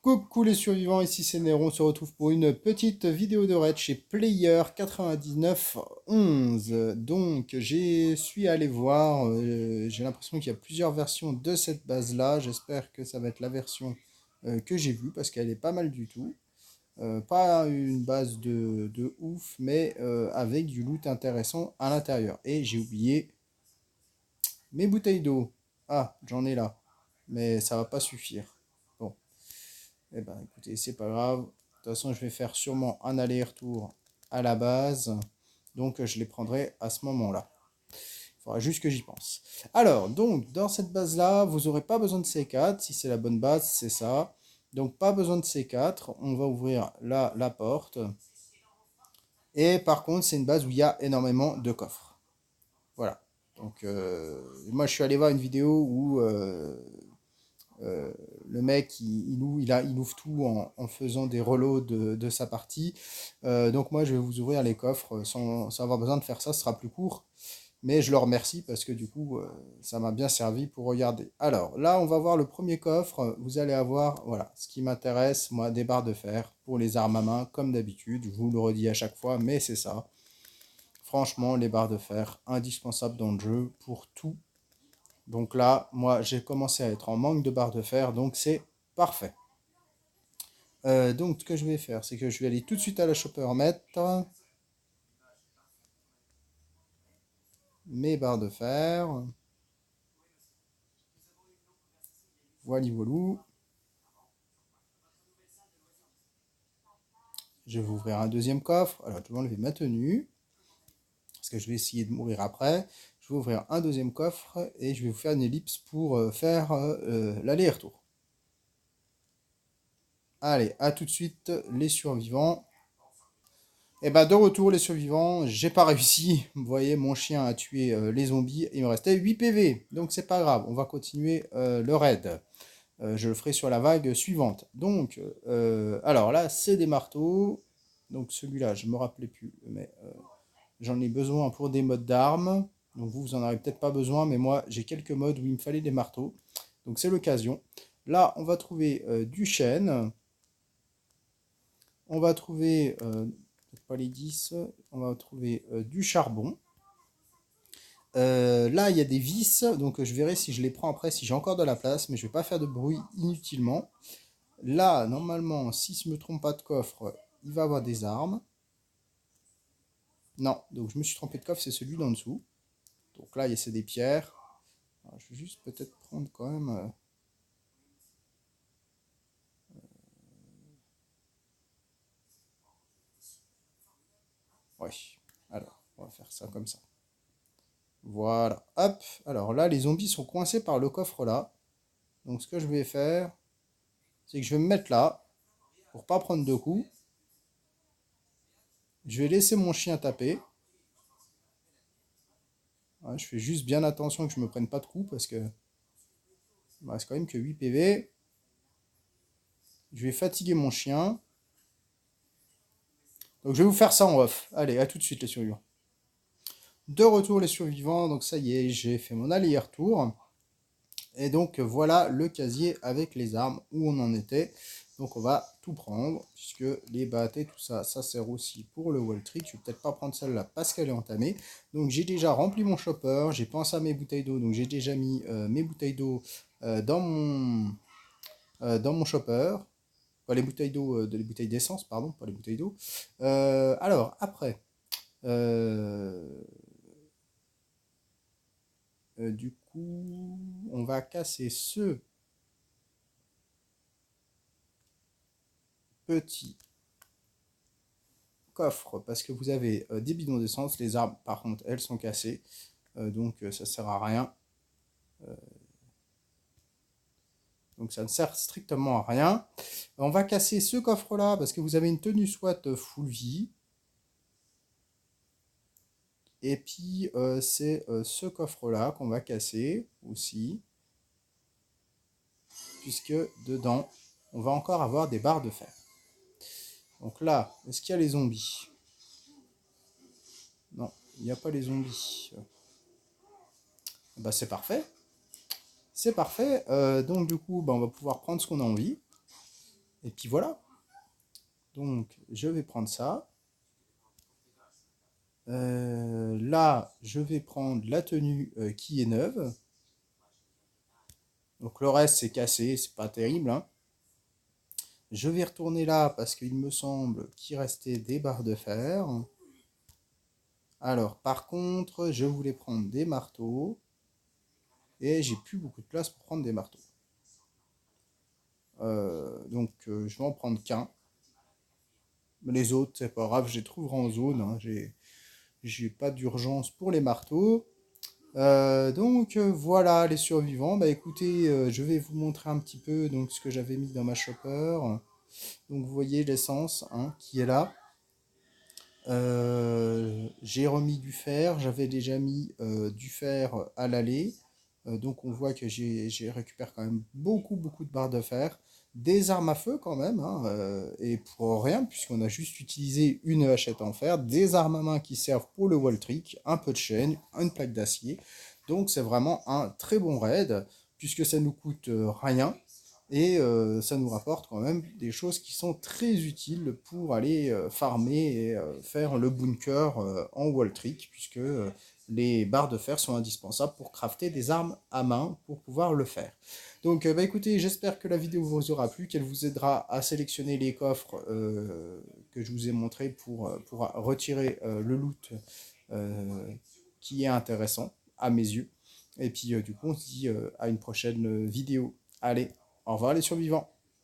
Coucou les survivants, ici c'est Néron, on se retrouve pour une petite vidéo de raid chez Player 9911. Donc suis allé voir, j'ai l'impression qu'il y a plusieurs versions de cette base-là. J'espère que ça va être la version que j'ai vue parce qu'elle est pas mal du tout. Pas une base de ouf, mais avec du loot intéressant à l'intérieur. Et j'ai oublié mes bouteilles d'eau. Ah, j'en ai là, mais ça va pas suffire. Bon. Eh ben, écoutez, c'est pas grave. De toute façon, je vais faire sûrement un aller-retour à la base. Donc, je les prendrai à ce moment-là. Il faudra juste que j'y pense. Alors, donc, dans cette base-là, vous n'aurez pas besoin de C4. Si c'est la bonne base, c'est ça. Donc, pas besoin de C4. On va ouvrir là la porte. Et par contre, c'est une base où il y a énormément de coffres. Voilà. Donc, moi, je suis allé voir une vidéo où Euh, le mec, il ouvre tout en faisant des reloads de sa partie. Donc moi, je vais vous ouvrir les coffres sans avoir besoin de faire ça, ce sera plus court. Mais je le remercie parce que du coup, ça m'a bien servi pour regarder. Alors là, on va voir le premier coffre. Vous allez avoir, voilà, ce qui m'intéresse, moi, des barres de fer pour les armes à main, comme d'habitude. Je vous le redis à chaque fois, mais c'est ça. Franchement, les barres de fer, indispensables dans le jeu pour tout. Donc là, moi, j'ai commencé à être en manque de barres de fer, donc c'est parfait. Donc, ce que je vais faire, c'est que je vais aller tout de suite à la shopper mettre mes barres de fer. Voilà, voilou. Je vais ouvrir un deuxième coffre. Alors, je vais enlever ma tenue, parce que je vais essayer de mourir après. Je vais ouvrir un deuxième coffre et je vais vous faire une ellipse pour faire l'aller-retour. Allez, à tout de suite, les survivants. Et bah de retour les survivants, j'ai pas réussi. Vous voyez, mon chien a tué les zombies. Il me restait 8 PV. Donc c'est pas grave, on va continuer le raid. Je le ferai sur la vague suivante. Donc, alors là, c'est des marteaux. Donc celui-là, je me rappelais plus, mais j'en ai besoin pour des modes d'armes. Donc vous en aurez peut-être pas besoin, mais moi, j'ai quelques modes où il me fallait des marteaux. Donc c'est l'occasion. Là, on va trouver du chêne. On va trouver, pas les 10, on va trouver du charbon. Là, il y a des vis, donc je verrai si je les prends après, si j'ai encore de la place, mais je ne vais pas faire de bruit inutilement. Là, normalement, si je ne me trompe pas de coffre, il va avoir des armes. Non, donc je me suis trompé de coffre, c'est celui d'en dessous. Donc là, c'est des pierres. Alors, je vais juste peut-être prendre quand même... Ouais, alors, on va faire ça comme ça. Voilà, hop. Alors là, les zombies sont coincés par le coffre là. Donc ce que je vais faire, c'est que je vais me mettre là, pour pas prendre de coups. Je vais laisser mon chien taper. Ouais, je fais juste bien attention que je me prenne pas de coups parce que il me reste quand même que 8 PV. Je vais fatiguer mon chien. Donc je vais vous faire ça en off. Allez, à tout de suite les survivants. De retour les survivants, donc ça y est, j'ai fait mon aller-retour. Et donc voilà le casier avec les armes où on en était. Donc on va tout prendre, puisque les battes et tout ça, ça sert aussi pour le wall trick. Je vais peut-être pas prendre celle-là parce qu'elle est entamée. Donc j'ai déjà rempli mon chopper, j'ai pensé à mes bouteilles d'eau, donc j'ai déjà mis mes bouteilles d'eau dans mon chopper. Pas les bouteilles d'eau, les bouteilles d'essence, pardon, pas les bouteilles d'eau. Alors après, euh, du coup, on va casser ce petit coffre parce que vous avez des bidons d'essence. Les arbres, par contre, elles sont cassées. Donc ça sert à rien. Donc ça ne sert strictement à rien. On va casser ce coffre-là parce que vous avez une tenue SWAT full vie. Et puis c'est ce coffre-là qu'on va casser aussi. Puisque dedans, on va encore avoir des barres de fer. Donc là, est-ce qu'il y a les zombies? Non, il n'y a pas les zombies. Bah c'est parfait. C'est parfait. Donc du coup, bah, on va pouvoir prendre ce qu'on a envie. Et puis voilà. Donc je vais prendre ça. Là, je vais prendre la tenue qui est neuve. Donc le reste c'est cassé, c'est pas terrible, hein. Je vais retourner là parce qu'il me semble qu'il restait des barres de fer. Alors par contre, je voulais prendre des marteaux et j'ai plus beaucoup de place pour prendre des marteaux. Donc je vais en prendre qu'un. Les autres, c'est pas grave, je les trouverai en zone, hein. J'ai pas d'urgence pour les marteaux. Donc voilà les survivants. Bah écoutez, je vais vous montrer un petit peu donc ce que j'avais mis dans ma chopper. Donc vous voyez l'essence, hein, qui est là. J'ai remis du fer, j'avais déjà mis du fer à l'aller. Donc on voit que j'ai récupéré quand même beaucoup de barres de fer. Des armes à feu quand même, hein, et pour rien, puisqu'on a juste utilisé une hachette en fer. Des armes à main qui servent pour le wall trick, un peu de chaîne, une plaque d'acier. Donc c'est vraiment un très bon raid, puisque ça nous coûte rien. Et ça nous rapporte quand même des choses qui sont très utiles pour aller farmer et faire le bunker en wall trick, puisque les barres de fer sont indispensables pour crafter des armes à main pour pouvoir le faire. Donc bah écoutez, j'espère que la vidéo vous aura plu, qu'elle vous aidera à sélectionner les coffres que je vous ai montrés pour retirer le loot qui est intéressant à mes yeux. Et puis du coup on se dit à une prochaine vidéo. Allez, au revoir les survivants.